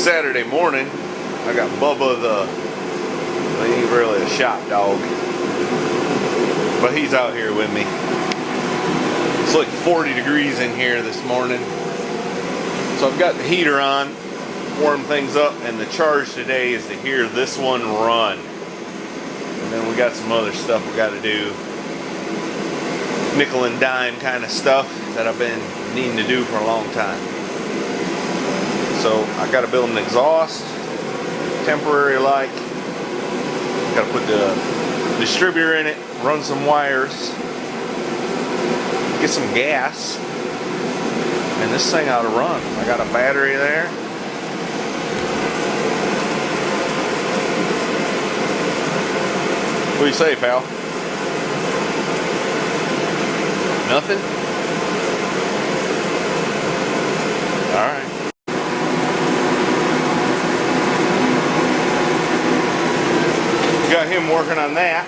Saturday morning. I got Bubba he ain't really a shop dog, but he's out here with me. It's like 40 degrees in here this morning. So I've got the heater on, warm things up, and the charge today is to hear this one run. And then we got some other stuff we got to do. Nickel and dime kind of stuff that I've been needing to do for a long time. So I got to build an exhaust, temporary like. Got to put the distributor in it, run some wires, get some gas, and this thing ought to run. I got a battery there. What do you say, pal? Nothing? Alright. Got him working on that,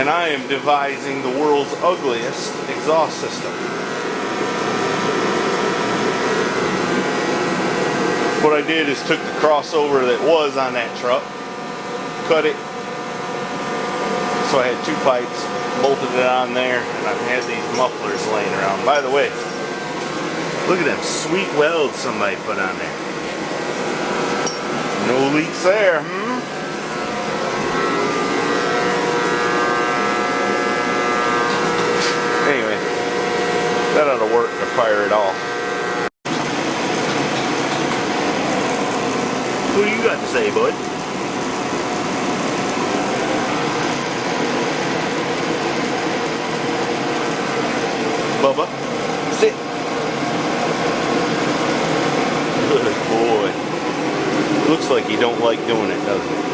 and I am devising the world's ugliest exhaust system. What I did is took the crossover that was on that truck, cut it, so I had two pipes, bolted it on there, and I've had these mufflers laying around. By the way, look at them sweet welds somebody put on there. No leaks there, Anyway, that ought to work to fire it off. What do you got to say, bud? Bubba, sit. Good boy. Looks like you don't like doing it, doesn't it?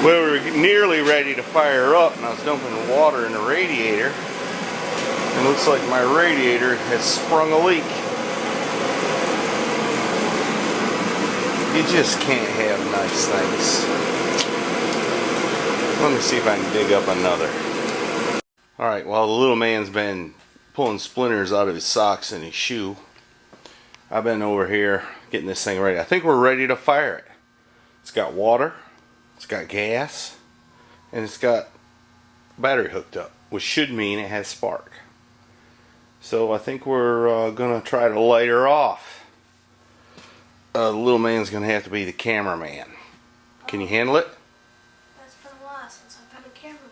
Well, we were nearly ready to fire up, and I was dumping water in the radiator, and it looks like my radiator has sprung a leak. You just can't have nice things. Let me see if I can dig up another. Alright, while the little man's been pulling splinters out of his socks and his shoe, I've been over here getting this thing ready. I think we're ready to fire it. It's got water. It's got gas, and it's got battery hooked up, which should mean it has spark. So I think we're going to try to light her off. The little man's going to have to be the cameraman. Can you handle it? That's been a while since I've been a cameraman.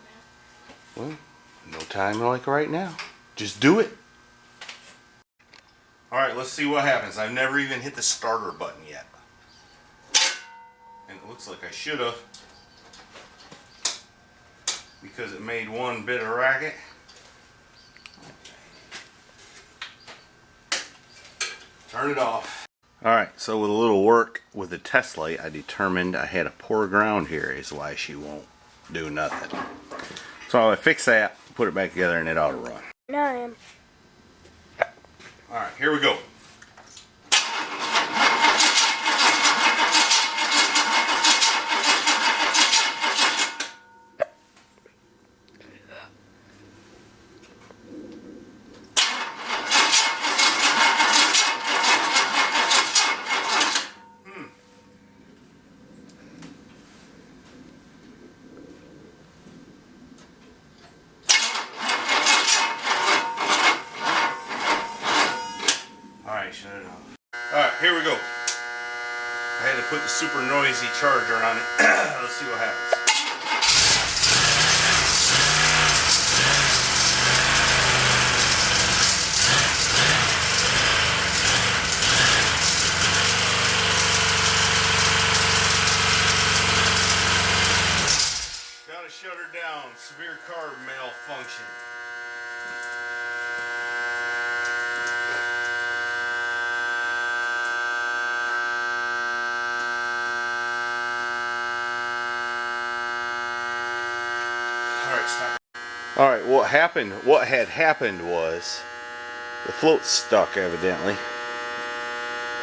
Well, no time like right now. Just do it. Alright, let's see what happens. I've never even hit the starter button yet. And it looks like I should have, because it made one bit of racket. Turn it off. Alright, so with a little work with the test light, I determined I had a poor ground here is why she won't do nothing. So I fix that, put it back together, and it ought to run. No, I am. Alright, here we go. Shut it off. Alright, here we go. I had to put the super noisy charger on it. Let's see what happens. Gotta shut her down. Severe carb malfunction. Alright, what had happened was the float stuck evidently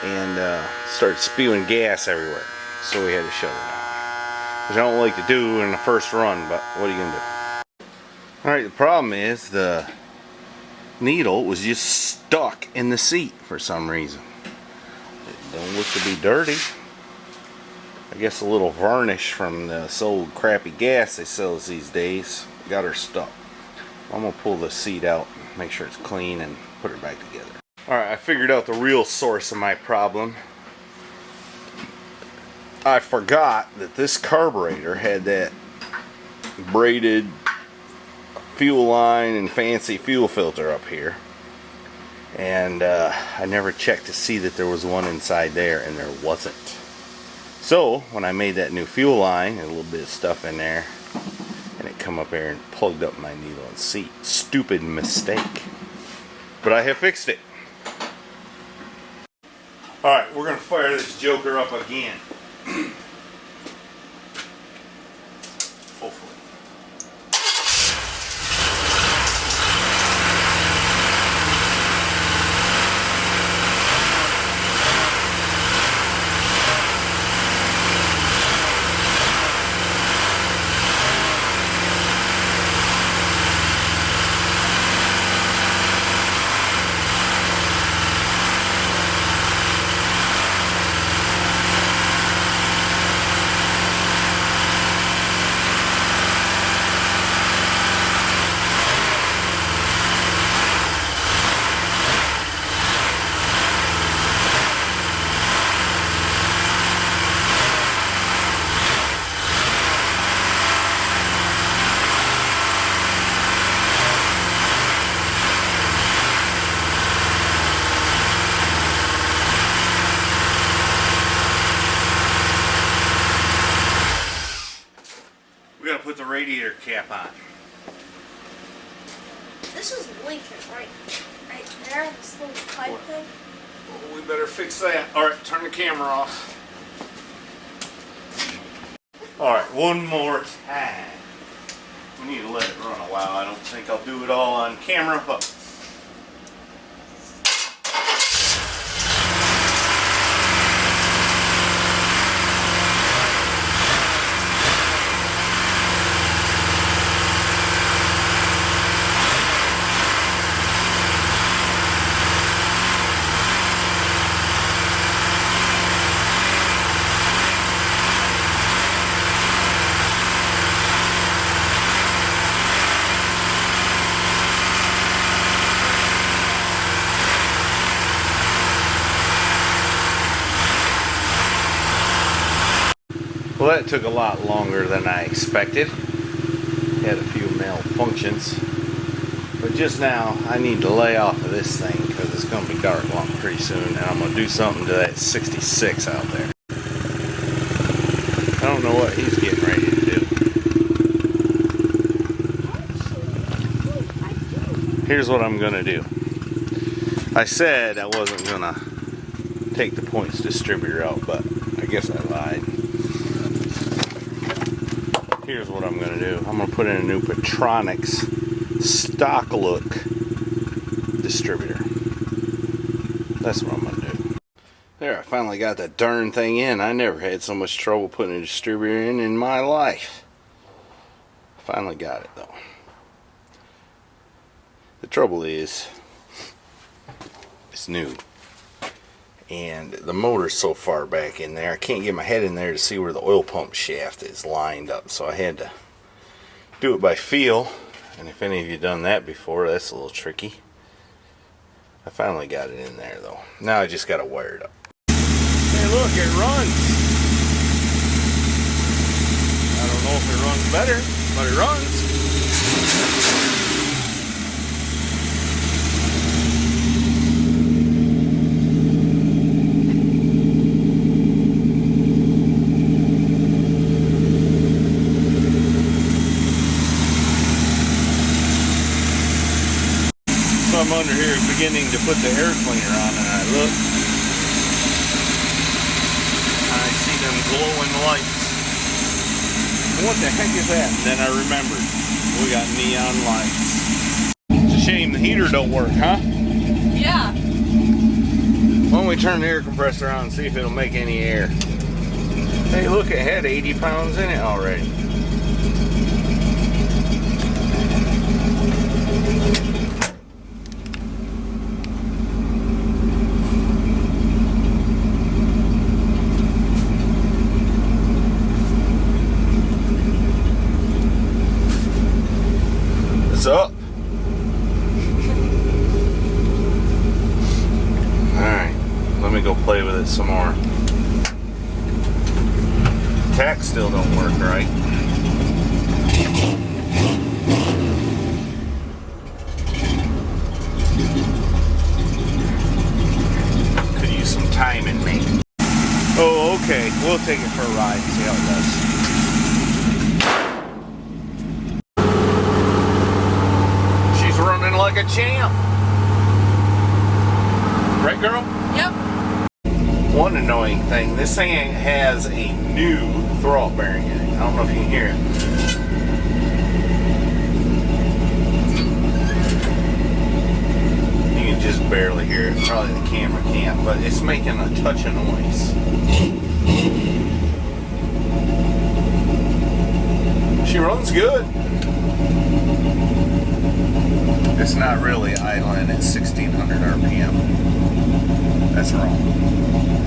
and started spewing gas everywhere, so we had to shut it down, which I don't like to do in the first run, but what are you gonna do? Alright, the problem is the needle was just stuck in the seat for some reason. It don't look to be dirty. I guess a little varnish from the old crappy gas they sell us these days got her stuck. I'm gonna pull the seat out, make sure it's clean, and put her back together. Alright, I figured out the real source of my problem. I forgot that this carburetor had that braided fuel line and fancy fuel filter up here. And I never checked to see that there was one inside there, and there wasn't. So when I made that new fuel line, and a little bit of stuff in there, and it come up here and plugged up my needle and seat. Stupid mistake. But I have fixed it. Alright, we're going to fire this joker up again. Hopefully. We gotta put the radiator cap on. This is leaking right there, this little pipe thing. Well, we better fix that. Alright, turn the camera off. Alright, one more time. We need to let it run a while. I don't think I'll do it all on camera, but well, that took a lot longer than I expected. Had a few malfunctions. But just now, I need to lay off of this thing because it's going to be dark pretty soon, and I'm going to do something to that 66 out there. I don't know what he's getting ready to do. Here's what I'm going to do. I said I wasn't going to take the points distributor out, but I guess I lied. Here's what I'm going to do. I'm going to put in a new Petronix stock look distributor. That's what I'm going to do. There, I finally got that darn thing in. I never had so much trouble putting a distributor in my life. Finally got it though. The trouble is, it's new. And the motor's so far back in there, I can't get my head in there to see where the oil pump shaft is lined up. So I had to do it by feel. And if any of you done that before, that's a little tricky. I finally got it in there though. Now I just got to wire it up. Hey look, it runs. I don't know if it runs better, but it runs. I'm under here beginning to put the air cleaner on, and I look and I see them glowing lights. What the heck is that? And then I remembered we got neon lights. It's a shame the heater don't work, huh? Yeah. Why don't we turn the air compressor on and see if it'll make any air? Hey, look, it had 80 pounds in it already. What's up? Alright, let me go play with it some more. Tack still don't work right. Could use some time in me. Oh, okay. We'll take it for a ride and see how it does. Running like a champ. Right, girl? Yep. One annoying thing, this thing has a new throttle bearing in it. I don't know if you can hear it. You can just barely hear it. Probably the camera can't, but it's making a touch of noise. She runs good. It's not really idling at 1600 RPM. That's wrong.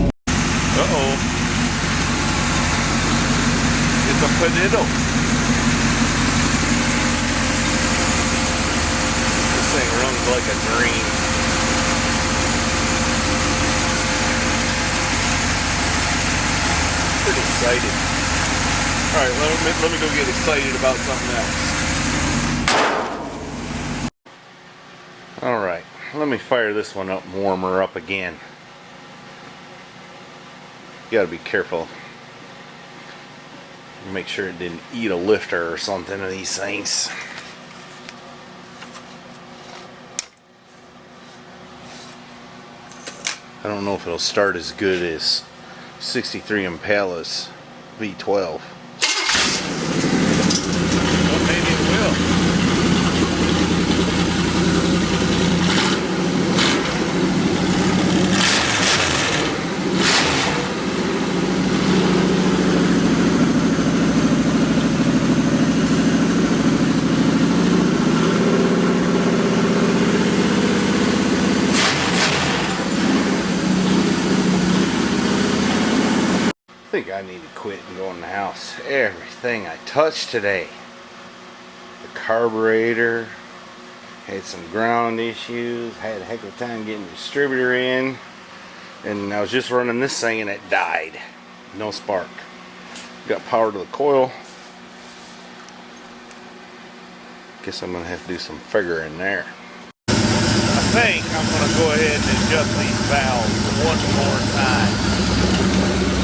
Uh-oh. It's a pedito. This thing runs like a dream. Pretty excited. Alright, let me go get excited about something else. Alright, let me fire this one up and warm her up again. You gotta be careful. Make sure it didn't eat a lifter or something of these things. I don't know if it'll start as good as 63 Impala's V12. Well, maybe it will. I think I need to quit and go in the house. Everything I touched today. The carburetor. Had some ground issues. Had a heck of a time getting the distributor in. And I was just running this thing and it died. No spark. Got power to the coil. Guess I'm going to have to do some figuring there. I think I'm going to go ahead and adjust these valves one more time.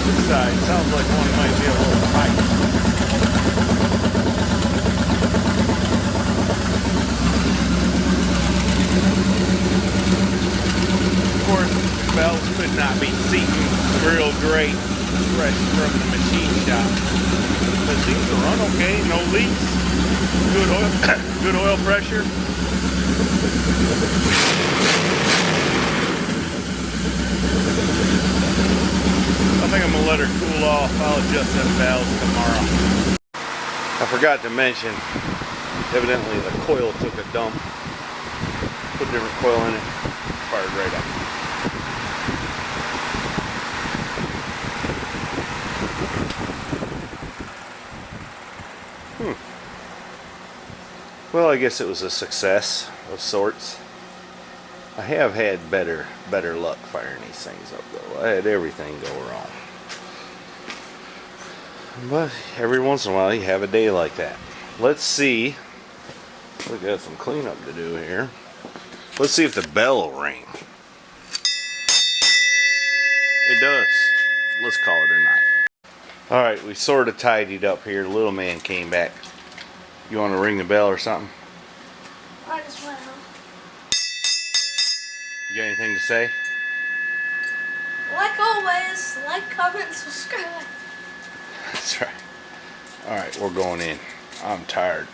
This side sounds like one might be a little tight. Of course, valves could not be seating real great fresh from the machine shop. But it seems to run okay, no leaks, good oil pressure. I think I'm going to let her cool off. I'll adjust them valves tomorrow. I forgot to mention, evidently the coil took a dump. Put a different coil in it, fired right up. Well, I guess it was a success of sorts. I have had better luck firing these things up though. I had everything go wrong. But every once in a while you have a day like that. Let's see. We got some cleanup to do here. Let's see if the bell will ring. It does. Let's call it a night. Alright, we sort of tidied up here. The little man came back. You want to ring the bell or something? Might as well. You got anything to say? Like always, like, comment, and subscribe. That's right. Alright, we're going in. I'm tired.